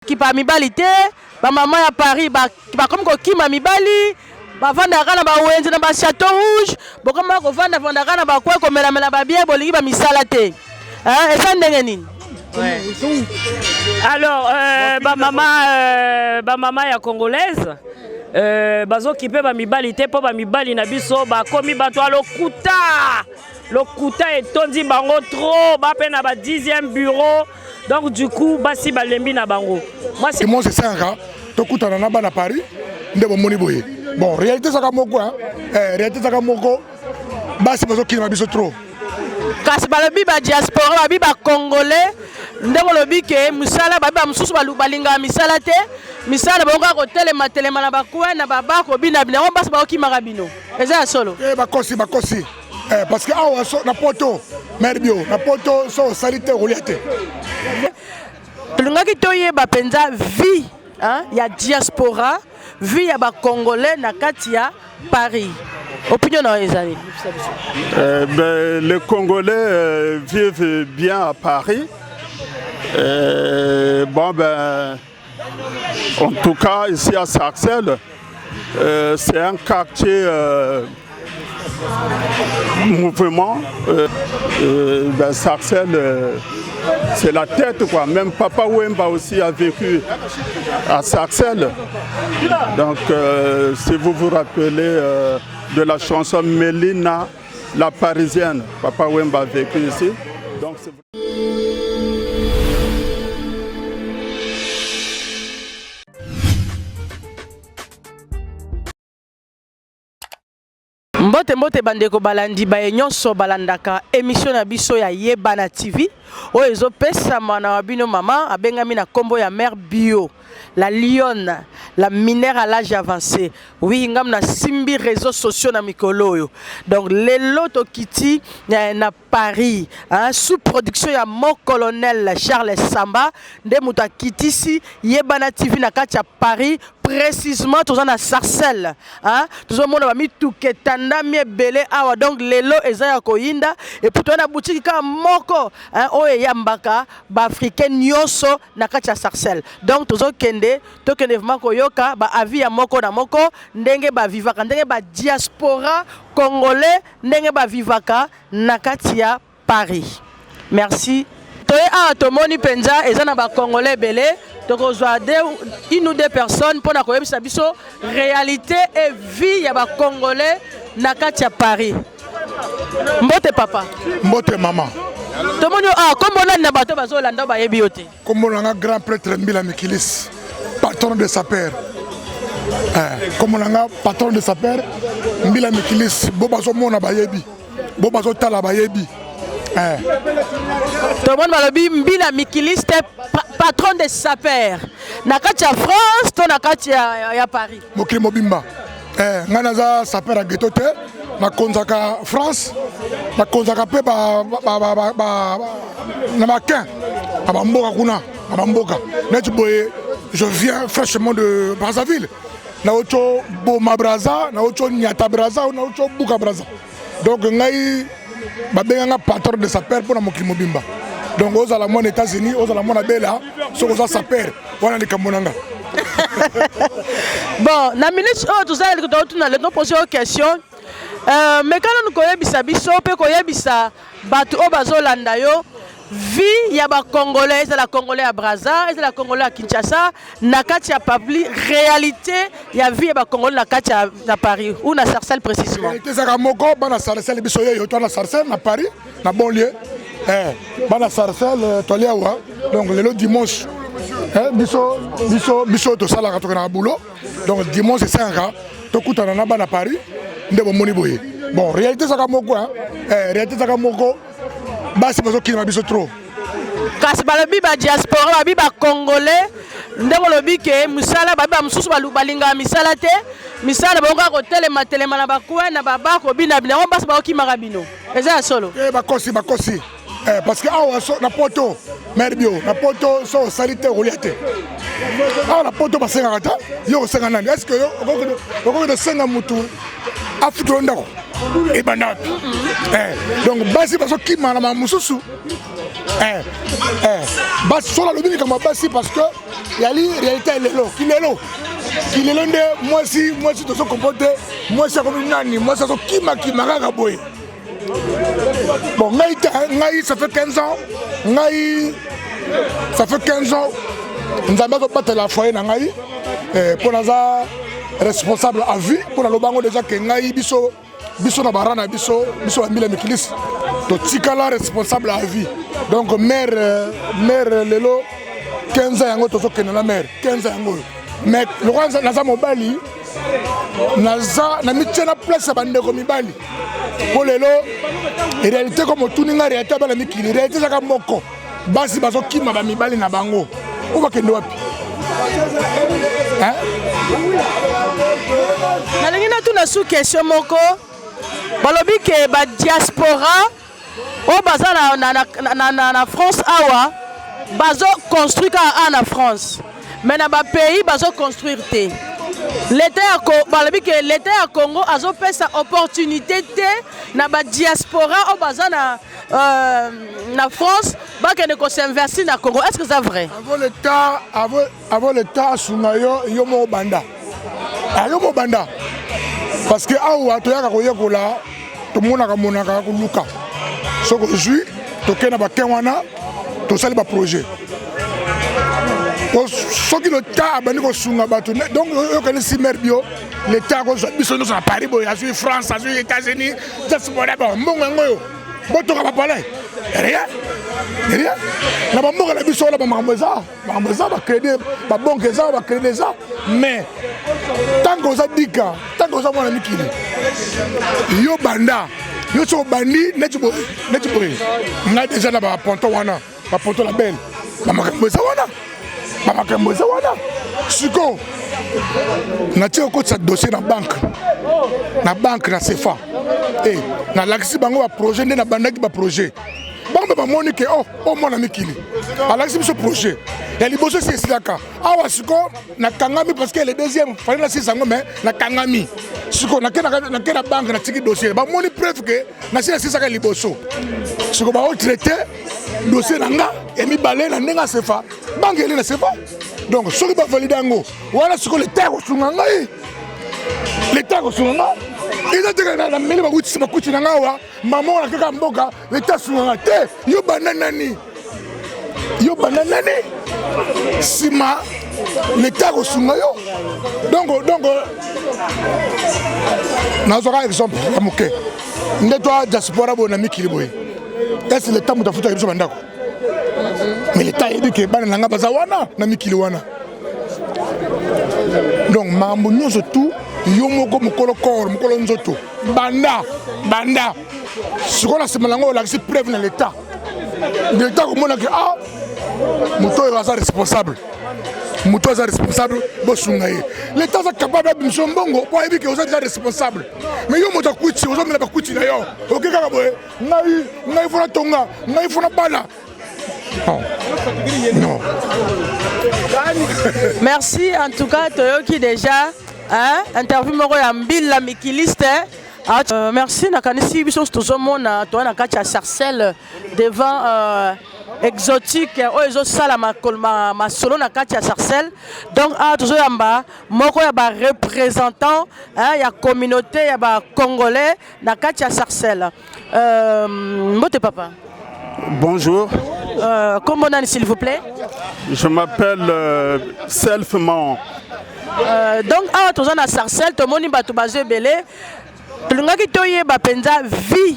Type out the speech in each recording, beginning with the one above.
Qui pa mibali te, ba maman ya Paris ba comme ko kima mibali, ba vandaka na ba wenze na ba Château Rouge, bokoma ko vandaka na ba kwa ko mela ba bien bolingi ba misala te. Hein, eza ndenge nini? Ouais. Alors, ba maman ya congolaise, bazo kipe ba mibali te po ba mibali na biso ba komi bato lokuta etondi bango trop, ba pe na ba 10e bureau. Donc du coup, basi balembi na bango. Moi c'est ça hein. Tokutana na ba na Paris, ndebo moni boye. Bon, réalité ça ka moko hein. Réalité ça ka moko. Basi bazo kina biso trop. Kasi balobi ba diaspora babi ba congolais ndeko lobi ke musala babi ba mususu balinga misala te misala bonga ko telema na bakwa na baba ko bina bina on basi ba okimaka bino eza solo bakosi parce que awa so na poto merbio na poto so salite reliate tulungaki toyeba penza vie hein ya diaspora vie ya ba congolais na kati ya Paris. Opinion dans les années. Les Congolais vivent bien à Paris. Bon ben, en tout cas ici à Sarcelles, c'est un quartier mouvement. Ben, Sarcelles, c'est la tête quoi. Même Papa Wemba aussi a vécu à Sarcelles. Donc si vous vous rappelez de la chanson Mélina, la Parisienne, Papa Wemba a vécu ici. Donc c'est... Mbote bandeko balandi ba nyonso balandaka émission na biso ya Yebana TV o ezo pesa mana wabino mama abengami na kombo ya mère bio la lionne la minère à l'âge avancé oui ngam na simbi réseaux sociaux na mikolo donc lelo to kiti na Paris hein, sous production ya mon colonel Charles Samba nde muta kitisi Yebana TV na kati ya Paris précisément tous en a Sarcelles hein tous au monde va mi tout ketanda mi belé awa donc lelo eza ya koyinda et puis na boutique ka moko hein o yambaka ba africain nyonso na kati ya Sarcelles donc tous au kende to kende vraiment koyoka ba avis ya moko na moko ndenge ba vivaka ndenge ba diaspora congolais ndenge ba vivaka na kati ya Paris. Merci. Toye a tomoni penza eza na ba congolais belé donc une ou deux personnes pour la biso réalité et vie ya ba congolais na kati ya Paris. Mbote papa. Mbote maman. Tomoni comme on a na bato bazo landa ba yebi yote. Comme on a un grand prêtre Mbila Mikilis, patron de sa père. Comme on a un patron de sa père Mbila Mikilis, bobazo mona ba yebi. Bobazo tala ba yebi. Tout le monde va le dire, Mbila Mikilis, patron de sa père. Nakati ya France, to nakati ya Paris. Mokili mobimba. Nganaza sa père a ghetto te, na konzaka France, na konzaka pe ba na makin, ba mboka kuna, ba mboka. Neti boye, je viens fraîchement de Brazzaville. Na ocho Boma Brazza, na ocho Nyata Brazza, na ocho Buka Brazza. Donc ngai un patron de sa père pour la mokili mobimba. Donc aux Allemands aux États-Unis, aux Allemands à Bella, sur aux sa père, voilà les Kamonanga. Bon, na minute tout ça nous poser une question. Mais quand nous koyebisa biso pe koyebisa batu o bazolanda yo vie ya ba congolais, la congolais à Brazza, la congolais à Kinshasa, na kati ya Pabli réalité ya vie ya ba congolais na kati ya Paris ou na Sarcelles précisément. Réalité ça moko bana Sarcelles biso yo to na Sarcelles na Paris, na banlieue. Bana Sarcelles to liawa. Donc le dimanche biso to sala ka to na boulot. Donc dimanche c'est ça to kutana na bana Paris, ndebo moni boye. Bon, réalité ça moko hein. Réalité ça moko basi bazo kina biso trop. Kasi balobi ba diaspora babi ba congolais ndeko lobi ke musala babi ba mususu balinga misala te misala bonga ko telema na bakwa na baba ko bina bina on basi ba okimaka bino eza solo bakosi parce que awa so na poto merbio na poto so salite reliate awa na poto basenga kata yo senga nani est-ce que yo de senga mutu afuto ndako et banat donc basi baso kimana ma mususu basi sola lobi likambo basi parce que yali réalité lelo kilelo nde mwasi tozo comporte mwasi akomi nani mwasi azokima kaka boye bon ngai ça fait 15 ans nzambe azobatela foyer na ngai mpo naza responsable à vie mpo nalobango déjà ke ngai biso na barana biso bambila mikilisi totikala responsable à vie donc mère lelo 15 ans yango tozokende na mère 15 ans yango mais lokwa naza mobali na mitie na place ya bandeko mibali mpo lelo réalité comme otuni nga réalité bana mikili réalité ezaka moko basi bazokima bamibali na bango o bakende wapi nalingi natuna su question moko balobi ke badiaspora oyo baza na France awa bazoconstruire kaka na France mais na bapays bazoconstruire te balobi ke l'état ya Congo azopesa opportunité te na badiaspora oyo baza na France bakende kosinversi na Congo. Est-ce que c'est vrai? Avant l'état asunga yo mo banda parce que awa toyaka koyekola tomonaka koluka soko ozwi tokenda bakin wana tosali baprojet soki l'état abandi kosunga bato donc oyokani si maire bio l'état akozwa biso nyonso na Paris boye azwi France azwi États-Unis diaspora mbongo yango oyo botoka bapalai rien na bamboka na biso wana bamakambo eza bacrédit babonke eza bacrédit eza mais tant que oza dika tant que oza mwana mikili yo banda yo so obandi neti boye ngai déjà na baponto wana baponto la belle bamakambo eza wana siko natie okotisa dossier na banque na CFA nalakisi bango baprojet nde na bandaki baprojet bango bamoni ke mwana mikili alakisi biso projet ya liboso esi esilaka awa siko nakangami parce que le deuxième fali nasisi yango mais nakangami siko nake na banque natiki dossier bamoni preuve ke nasi nasisaka liboso siko baotraite dossier na nga ya mibale na ndenge asefa banque eli na sefa donc soki bavalide yango wana siko leta ya kosunga ngai eza teka na meli bakuti na nga awa mama wana kaka mboka leta asunganga te yo banda nani nsima leta akosunga yo donc nazwaka exemple ya moke nde toa diaspora boye na mikili boye esi leta moto afutaka biso bandako mais leta ayebi ke bana na nga baza wana na mikili wana donc makambo nyonso tu yo moko mokolo corps mokolo nzoto banda sikoyo na nsima nango olakisi preuve na l'état komonaki moto oyo aza responsable bosunga ye l'état aza capable abimiso mbongo po ayebi ke oza deja responsable mais yo moto akuti ozomela bakuti na yo oke kaka boye ngai fona tonga ngai fona bala non. Merci en tout cas toyoki déjà interview moko ya mbila mikiliste merci nakanisi biso tozomona toa na kati ya Sarcelles devant exotique oyo ezosala masolo na kati ya Sarcelles donc tozoyamba moko ya représentant ya communauté ya Congolais na kati ya Sarcelles mbote papa. Bonjour. Comment on s'il vous plaît? Je m'appelle Selfman. Donc, à na Sarcelles, tout le monde est basé belé. Tout le monde est penza vie,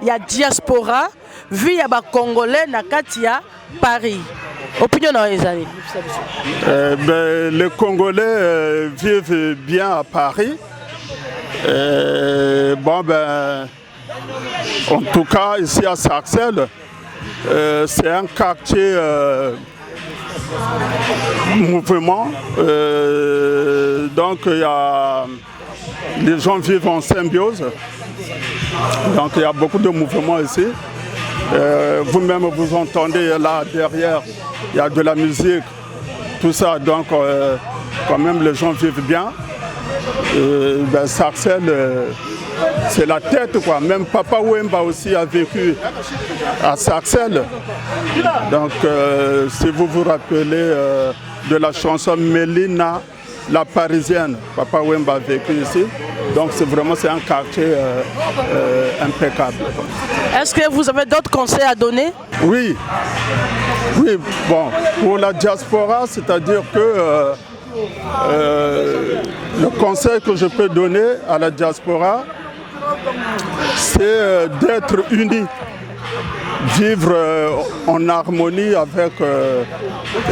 ya diaspora, vie ya Congolais na katia Paris. Opinion dans les années. Les Congolais vivent bien à Paris. En tout cas, ici à Sarcelles, c'est un quartier mouvement. Donc, les gens vivent en symbiose. Donc, il y a beaucoup de mouvements ici. Vous-même, vous entendez là derrière, il y a de la musique, tout ça. Donc, quand même, les gens vivent bien. Sarcelles c'est la tête, quoi. Même Papa Wemba aussi a vécu à Sarcelles. Donc, si vous vous rappelez de la chanson Mélina, la Parisienne, Papa Wemba a vécu ici. Donc, c'est un quartier impeccable. Est-ce que vous avez d'autres conseils à donner? Oui. Oui, bon, pour la diaspora, c'est-à-dire que le conseil que je peux donner à la diaspora, c'est d'être unis, vivre en harmonie avec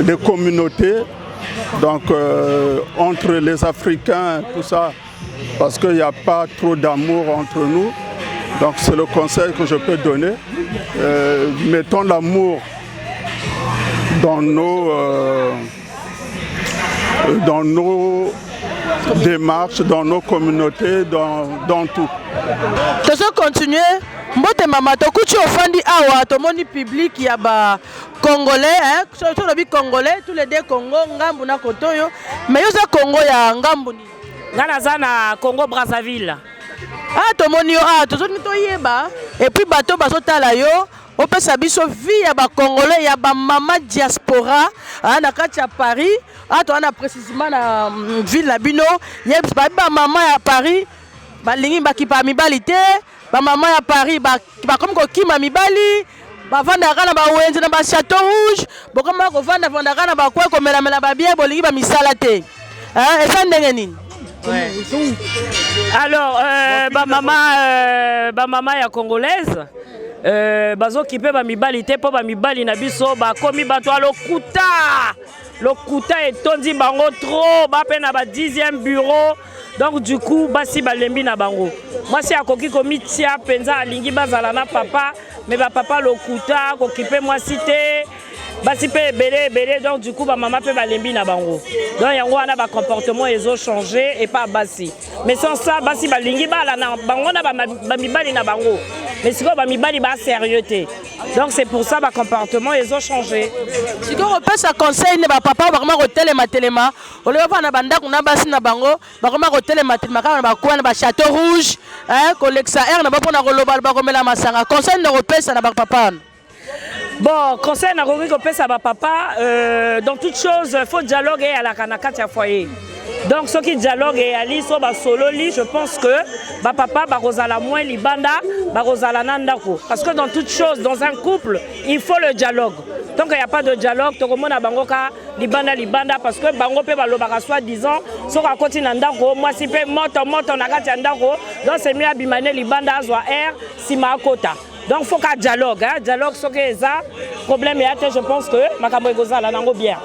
les communautés, donc entre les Africains, tout ça, parce qu'il n'y a pas trop d'amour entre nous. Donc c'est le conseil que je peux donner. Mettons l'amour dans nos démarches, dans nos communautés, dans tout. Tu veux continuer? Mbote mama tokuchi ofandi awa tomoni public ya ba congolais hein, surtout le congolais, tous les deux Congo ngambu na kotoyo, mais yo za Congo ya ngambu ni. Ngana za na Congo Brazzaville. Ah tomoni yo tozoni toyeba et puis bato bazotala yo opesa biso vie ya ba congolais ya ba mama diaspora na kati ya Paris to ana précisément na ville la bino yebs ba mama ya Paris balingi bakipa mibali te ba mama ya Paris ba comme ko kima mibali ba vanda kana ba wenze na ba Château Rouge bokoma ko vanda kana ba kwa ko mela ba bien bolingi ba misala te eza ndenge nini? Ouais. Alors, ba mama ya congolaise bazokipe ba mibali te po ba mibali na biso ba komi bato lokuta etondi bango trop ba pe na ba 10e bureau. Donc du coup basi balembi na bango. Moi si akoki komi tia penza alingi bazala na papa mais ba papa lokuta kokipe moi cité basi pe belé donc du coup ba maman pe balembi na bango. Donc yango wana ba comportement ils ont changé et pas basi. Mais sans ça basi balingi bala na bango na ba mibali na bango. Mais siko ba mibali ba sérieux te. Donc c'est pour ça ba comportement ils ont changé. Siko repère ça conseil ne ba papa ba vraiment telema on le va na banda kuna basi na bango ba vraiment telema kana ba kwa na ba Château Rouge Colexa R na ba pona global ba komela masanga conseil ne repère ça na ba papa. Bon, conseil na koki ko pesa ba papa dans toute chose faut dialoguer à la kanakati ya foyer. Donc ce qui dialogue et ali so ba solo li, je pense que ba papa ba rozala moins libanda ba rozala nandako parce que dans toute chose dans un couple, il faut le dialogue. Donc il y a pas de dialogue, to komona bango ka libanda parce que bango pe ba lobaka soit disant so ka koti nandako moi si pe moto na kati ndako donc c'est mieux abimane libanda azwa air sima akota. Donc il faut qu'il y ait dialogue, dialogue sur les problèmes et je pense que makambo egoza la nango bien.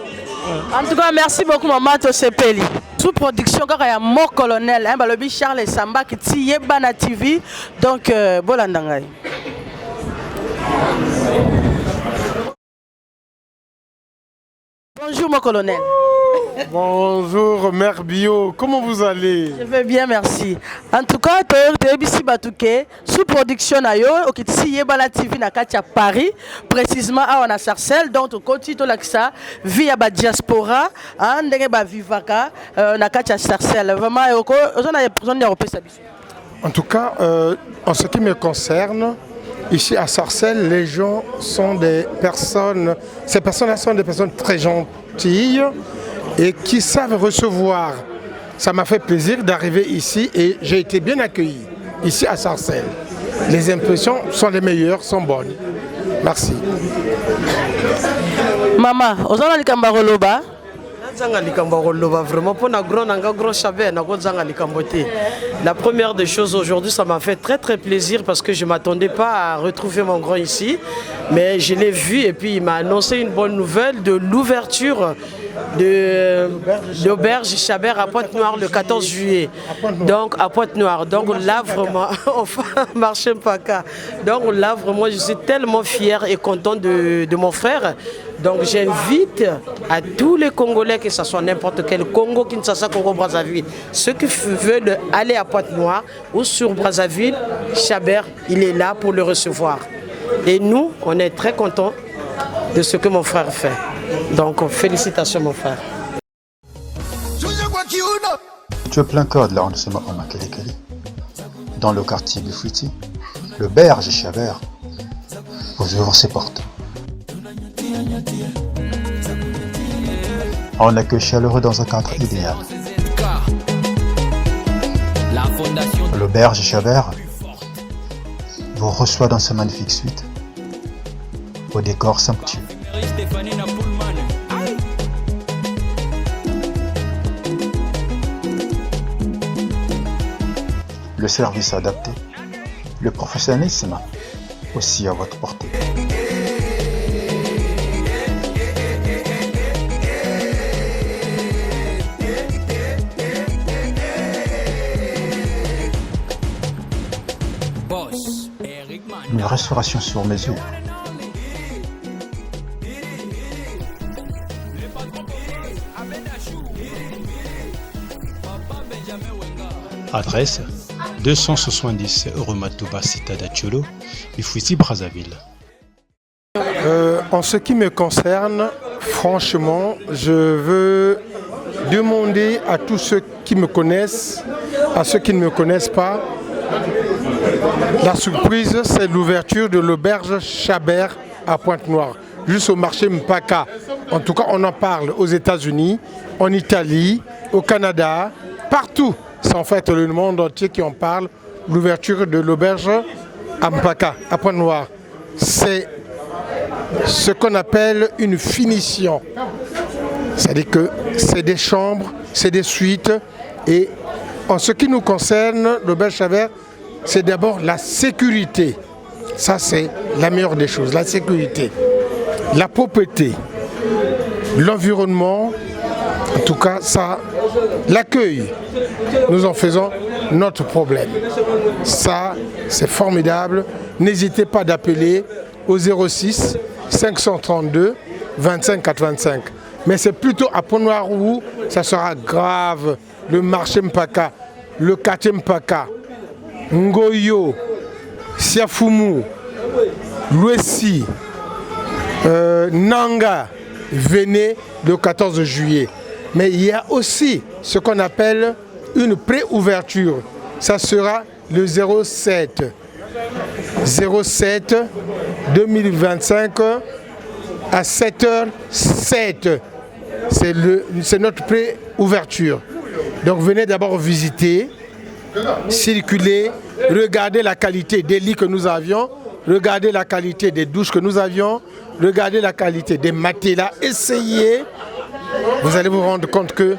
En tout cas, merci beaucoup maman Tosepeli. Sous production quand il y a mon colonel balobi Charles Samba qui tient Yebana TV donc bolandangai. Bonjour mon colonel. Bonjour Mère Bio, comment vous allez? Je vais bien, merci. En tout cas, sous production na yo, okiti Yebana TV na Katia Paris, précisément à Sarcelles, donc continue to laksa via ba diaspora, ndenge ba vivaka na Katia Sarcelles. Vraiment on a besoin de repérer ça. En tout cas, en ce qui me concerne, ici à Sarcelles, les gens sont des personnes, ces personnes-là sont des personnes très gentilles et qui savent recevoir. Ça m'a fait plaisir d'arriver ici et j'ai été bien accueilli ici à Sarcelles. Les impressions sont les meilleures, sont bonnes. Merci. Maman, ozana likamba roloba. Vraiment pour un grand chabet, la première des choses aujourd'hui, ça m'a fait très plaisir parce que je ne m'attendais pas à retrouver mon grand ici, mais je l'ai vu et puis il m'a annoncé une bonne nouvelle de l'ouverture de l'auberge Chabert à Pointe-Noire le 14 juillet. Donc à Pointe-Noire. Donc là vraiment, enfin marché Mpaka. Donc là vraiment, je suis tellement fier et content de mon frère. Donc j'invite à tous les Congolais, que ce soit n'importe quel Congo, Kinshasa, Congo, Brazzaville, ceux qui veulent aller à Pointe-Noire ou sur Brazzaville, Chabert, il est là pour le recevoir. Et nous, on est très contents de ce que mon frère fait. Donc félicitations mon frère. Tu es plein code l'arrondissement Omakelekele. dans le quartier Bifouiti, le berge Chabert vous ouvre ses portes. Un accueil chaleureux dans un cadre idéal. L'auberge Chabert vous reçoit dans sa magnifique suite au décor somptueux. Le service adapté, le professionnalisme aussi à votre portée. Une restauration sur mesure. Adresse 270 Rumatuba Cita d'Acholo, Bifouiti, Brazzaville. En ce qui me concerne, franchement, je veux demander à tous ceux qui me connaissent, à ceux qui ne me connaissent pas, la surprise, c'est l'ouverture de l'auberge Chabert à Pointe-Noire, juste au marché Mpaka. En tout cas, on en parle aux États-Unis, en Italie, au Canada, partout. C'est en fait le monde entier qui en parle, l'ouverture de l'auberge à Mpaka, à Pointe-Noire. C'est ce qu'on appelle une finition. C'est-à-dire que c'est des chambres, c'est des suites. Et en ce qui nous concerne, l'auberge Chabert, c'est d'abord la sécurité. Ça, c'est la meilleure des choses, la sécurité. La propreté, l'environnement, en tout cas, ça, l'accueil. Nous en faisons notre problème. Ça, c'est formidable. N'hésitez pas d'appeler au 06 532 25 85. Mais c'est plutôt à Pointe-Noire où ça sera grave. Le marché Mpaka, le quartier Mpaka, Ngoyo, Siafumu, Louessi, Nanga, venez le 14 juillet. Mais il y a aussi ce qu'on appelle une pré-ouverture. Ça sera le 07 2025 à 7h07. C'est notre pré-ouverture. Donc venez d'abord visiter, circuler, regardez la qualité des lits que nous avions, regardez la qualité des douches que nous avions, regardez la qualité des matelas, essayez. Vous allez vous rendre compte que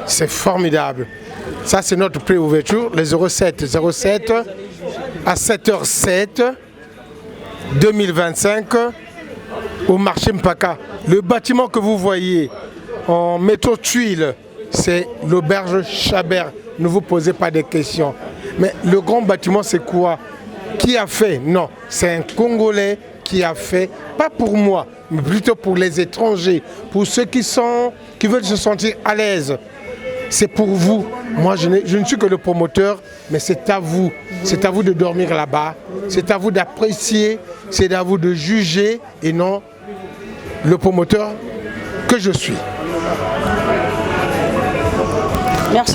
c'est formidable. Ça, c'est notre pré-ouverture, les 07 à 7h07 2025 au marché Mpaka. Le bâtiment que vous voyez en métaux tuiles, c'est l'auberge Chabert. Ne vous posez pas de questions. Mais le grand bâtiment, c'est quoi? Qui a fait? Non, c'est un Congolais qui a fait, pas pour moi, mais plutôt pour les étrangers, pour ceux qui veulent se sentir à l'aise. C'est pour vous. Moi, je ne suis que le promoteur, mais c'est à vous. C'est à vous de dormir là-bas. C'est à vous d'apprécier. C'est à vous de juger et non le promoteur que je suis.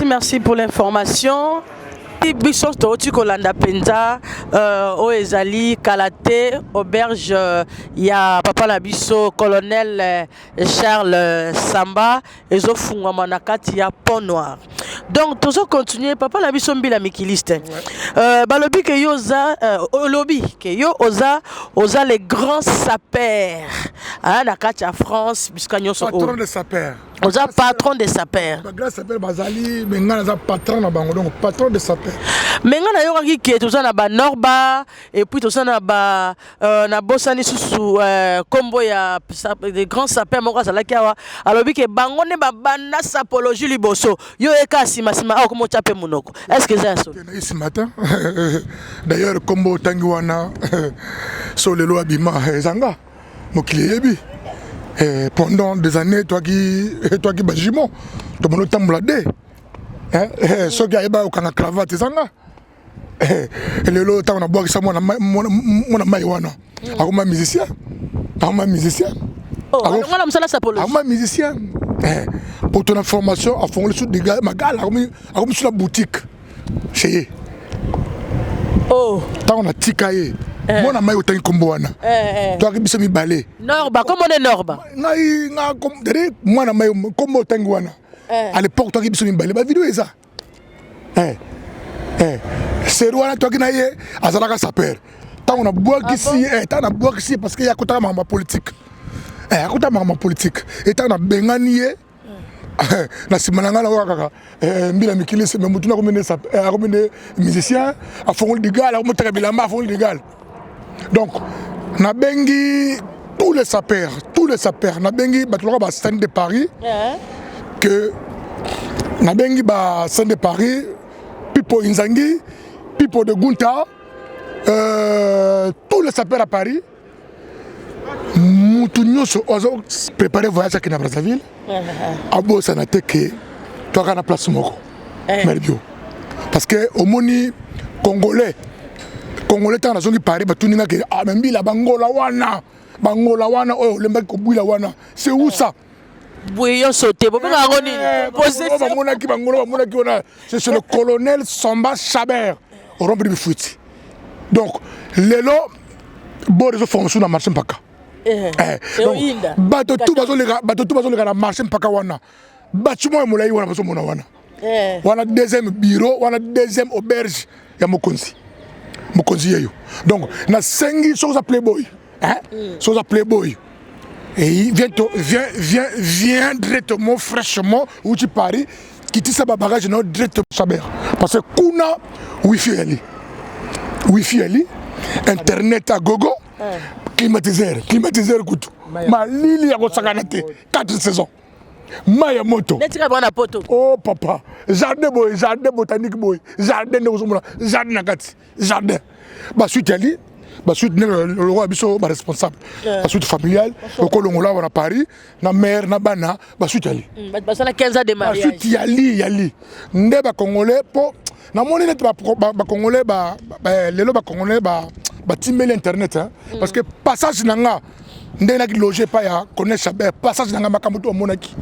Merci pour l'information. Biso toti kolanda penza ezali Kalate auberge ya papa na biso colonel Charles Samba ezofungwa na kati ya Pont Noir. Donc tozo continuer papa na biso mbila mikiliste. Balobi ke yoza olobi ke yo oza les grands sapeurs na kati ya France bisika nyonso patron de sapeurs. Oza patron de sapeurs. Ba grand sapeur bazali menga na patron na bango donc patron de sapeurs. Menga na yo ki ke toza na ba Norba et puis toza na ba na bosani susu kombo ya des grands sapeurs moko azalaki awa alobi ke bango ne ba banda sapologie liboso yo eka sima akomo chape munoko. Est-ce que c'est ça? Ce matin d'ailleurs kombo tangi wana sur le loi bima zanga mokili yebi. Pendant des années, toi qui bajimo, tu m'as tamboulé. Ce gars est au canard cravate, zanga. Et le lot, on a boire ça, mon maïwana. Aroma musicien. Oh, aroma musicien. Pour ton information, à fond le sud des gars, ma gars, aroma sur la boutique. Chez Oh. Tant na tika ye. Mona mai otangi kombo wana. Toi biso mi balé. Norba, comment on est Norba? Ngai nga comme derrière mona mai kombo otangi wana. À l'époque toi biso mi balé ba vidéo eza. C'est wana toi qui na ye azalaka saper. Tant on a boire ici, tant on a boire ici parce qu'il y a côté ma politique. Côté ma politique. Et tant on a bengani ye. Na simananga la waka mbila mikilisi mais mutuna komene musicien a fond légal a monter bilamba a fond légal. Donc na bengi tous les sapeurs na bengi batloka ba scène de Paris que na bengi ba scène de Paris Pipo Inzangi Pipo de Gunta tous les sapeurs à Paris mutu nyonso ozo préparer voyage à Brazzaville abo ça n'a été que toi kana place moko Merbio parce que au moni congolais tant na zongi Paris batuninga ke mbila bangola wana oyo lemba ko bwila wana c'est où ça bouillon sauté bo benga ngoni bamonaki wana c'est le colonel Somba Chabert au rombre de Fuiti donc lelo bo réseau fonction na marché mpaka bato tout bazolega na marché mpaka wana bâtiment molai wana bazomona wana wana deuxième bureau wana deuxième auberge ya mokonzi yeyo donc na sengi soza playboy soza playboy et viens directement fraîchement où tu paries quitter sa bagage non directement Chabert parce que kuna wifi ali internet à gogo climatiseur kutu malili ya kosakana te 4 saisons maya moto oh papa jardin botanique boy jardin jardin nakati jardin ba suite ali ba suite le roi biso ba responsable ba suite familiale au kolongola wana Paris na mère na bana ba suite ali ba sala 15 ans de mariage ba suite yali nde ba congolais po na moni net ba congolais ba lelo ba congolais ba timbeli internet parce que passage nanga ndena ki loger pa ya connaître Chabert passage nanga makambo to monaki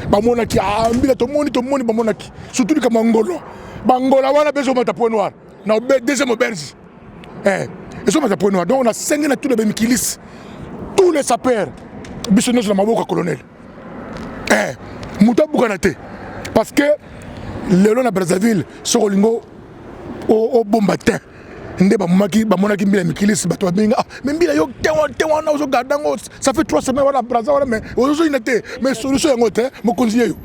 mbila to moni ba monaki surtout ka bangola wana beso mata point noir na deuxième auberge ils sont mata point noir donc on a 5 na tous les bemikilis tous les sapeurs biso na maboka colonel muta bukanate parce que lelo na Brazzaville sokolingo au bombatin nde bamonaki mbila mikilisi bato babenga mais mbila yo tewa na ozo gardango ça fait 3 semaines wana Brazza wana mais ozo inate mais solution yango te mokonzi yeyo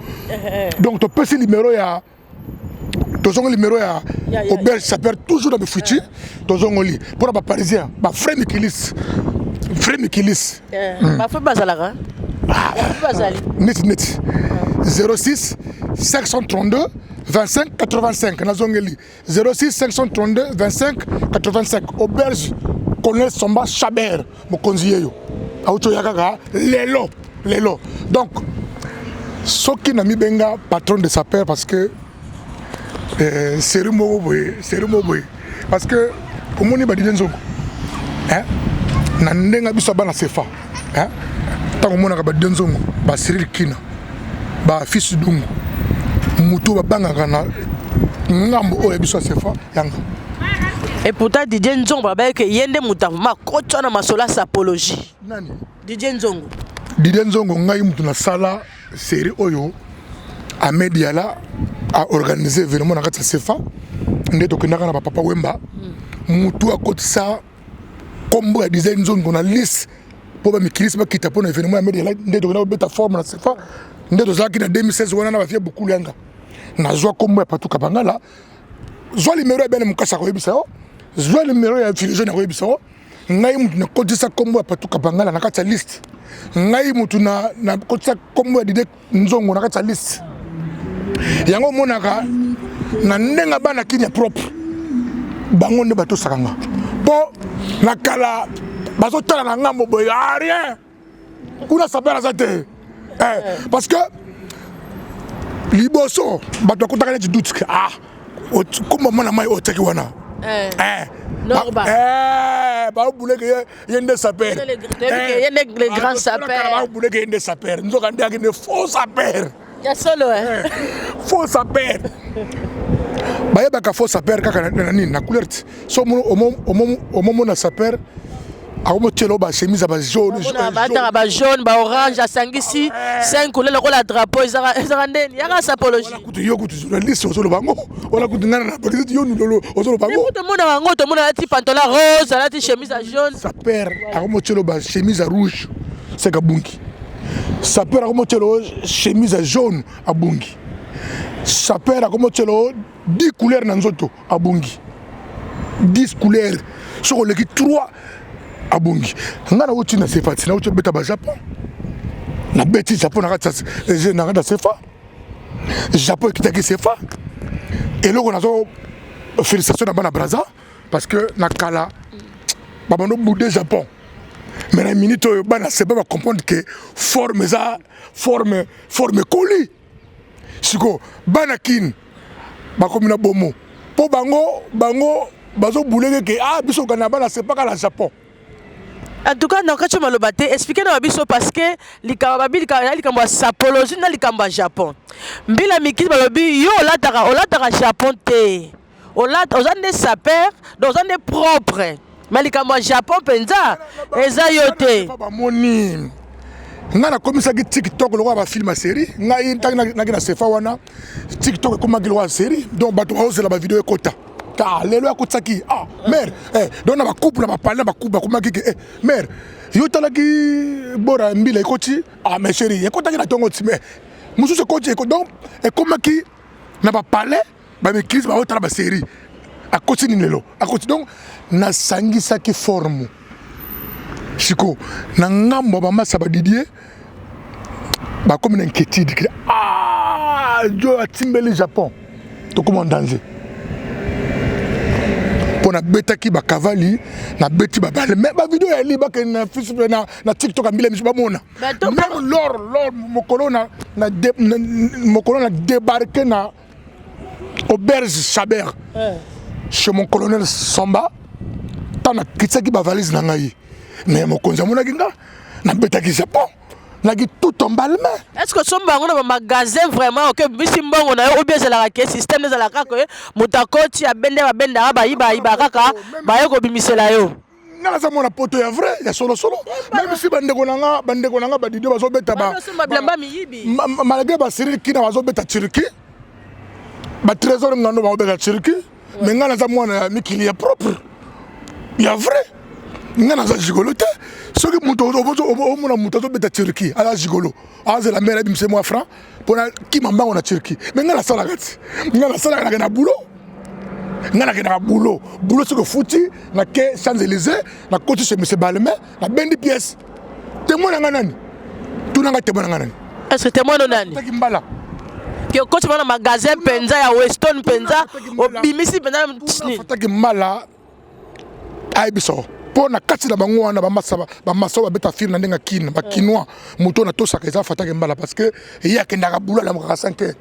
donc to pesi numéro ya auberge s'appelle toujours dans Fuiti tozongo li pour ba parisien ba frère mikilis ba fa bazalaka bazali net 06 532 25 85 nazongeli 06 532 25 85 auberge colonel Somba Chabert mokonzi yeyo auto yakaka lelo donc soki na mibenga patron de sapeur parce que serimo boy parce que omoni ba didenzo na ndenga biso bana sefa tango mona ka ba didenzo ba Cyril Kina ba fils dungu mutu babangaka na ngambo oyo biso sefa yanga et pourtant Didier Nzongo ba ke yende mutavuma kotsa na masola sapologie nani Didier Nzongo ngai mutu na sala série oyo a media la a organisé événement na kati sefa nde tokendaka na papa Wemba mutu akotisa kombo ya Didier Nzongo na liste po ba mikilisi bakita po na événement ya media la nde tokendaka beta forme na sefa nde tozalaki na 2016 wana na bafia beaucoup lenga nazwa kombo ya Patuka Bangala zwa numéro ya bene mukasa koyebisa yo zwa numéro ya philosophe koyebisa yo ngai mutu na kotisa kombo ya Patuka Bangala na kati ya liste ngai mutu na kotisa kombo ya Didier Nzongo na kati ya liste yango monaka na ndenga bana kini propre bango nde bato sakanga po na kala bazotala na ngambo boye rien kuna sapela za te parce que liboso bato akotaka neti doute que kombo mwana mai oteki wana baobuleke ye nde saper les grands sapeurs baobuleke ye nde saper nzoka nde akende faux saper ya solo faux saper bayebaka fo saper kaka na nini na couleur so au moment na saper akomo telo ba chemise ba jaune ba jaune ba orange asangisi 5 couleurs ko la drapeau ezaka ndeni yaka sapologie kutu yo kutu journaliste ozolo bango wala kutu ngana na police yo nulolo ozolo bango tout le monde bango tout le monde lati pantalon rose lati chemise jaune saper akomo telo ba chemise rouge c'est kabungi saper akomo telo chemise jaune abungi saper akomo telo 10 couleurs na nzoto abungi 10 couleurs sur le 3 abungi ngana wuti na sefa tina wuti beta ba Japon na beti Japon na kata na kata sefa Japon kitaki sefa et là on a félicitations na bana Braza parce que na kala babano boudé Japon mais na minute bana sefa ba comprendre que forme colis siko bana kin ba komina bomo po bango bazo boulé que ah biso kana bana sefa ka la Japon. En tout cas, quand tu m'as expliqué parce que les sapologie na likamba Japon. Mbila mikisi balobi yo olataka Japon te. Ozande saper, ozande propre. Mais likamba Japon penza eza yo te. Moni. Ngana komisa ki TikTok lo ba film série. Ngai na na sefa wana TikTok ko magilo wa série. Donc bato ba ba vidéo ekota. Ah, les lois qui ah mère donc na couple na parler na couple comment qui mère yo tala ki bora mbila ekoti ah mes chérie ekota ki na tongo ti mais musu se koti donc et comment qui na ba parler ba me crise ba otala ba série a koti ni lelo a koti donc na sangisa ki forme siko na ngambo ba masa ba Didier ba comme une inquiétude ah jo atimbeli Japon to comment danger na betaki ba kavali na beti ba bale mais ba vidéo ya liba ke na Facebook na TikTok ambile misu ba mona même lors mon colonel débarqué na auberge Chabert chez mon colonel Samba tana kitsaki ba valise na ngai mais mon konza mona kinga na betaki Japon na ki tout emballement. Est-ce que Samba on a un magasin vraiment que bisi mbongo na yo ou bien c'est la système de la kaka mutakoti ya bende ba iba kaka ba yo ko bimisela yo. Ngala za mona poto ya vrai ya solo même si bandeko nanga ba Didier bazo beta ba malgré ba Cyril Kina bazo beta Turquie ba trésor ngando ba beta Turquie mais ngala za mona mikili ya propre ya vrai ngana za gigolo te soki muto omona muto zo beta Turquie ala gigolo aze la mère bimse moi franc pona ki mambango na Turquie mais ngana sala kati ngana sala na boulot ngana na boulot soki futi na ke Champs-Élysées na côté chez monsieur Balmain na bendi pièce témoin nga nani tunanga témoin nga nani est-ce que témoin nani taki mbala que coach na magasin penza ya Weston penza obimisi penza tsni taki mbala ay biso pona kati na bango wana ba massa ba beta fir na ndenga kin ba kinois moto na tosaka eza fataki mbala parce que il y a que ndaka boulot la mo 5 heures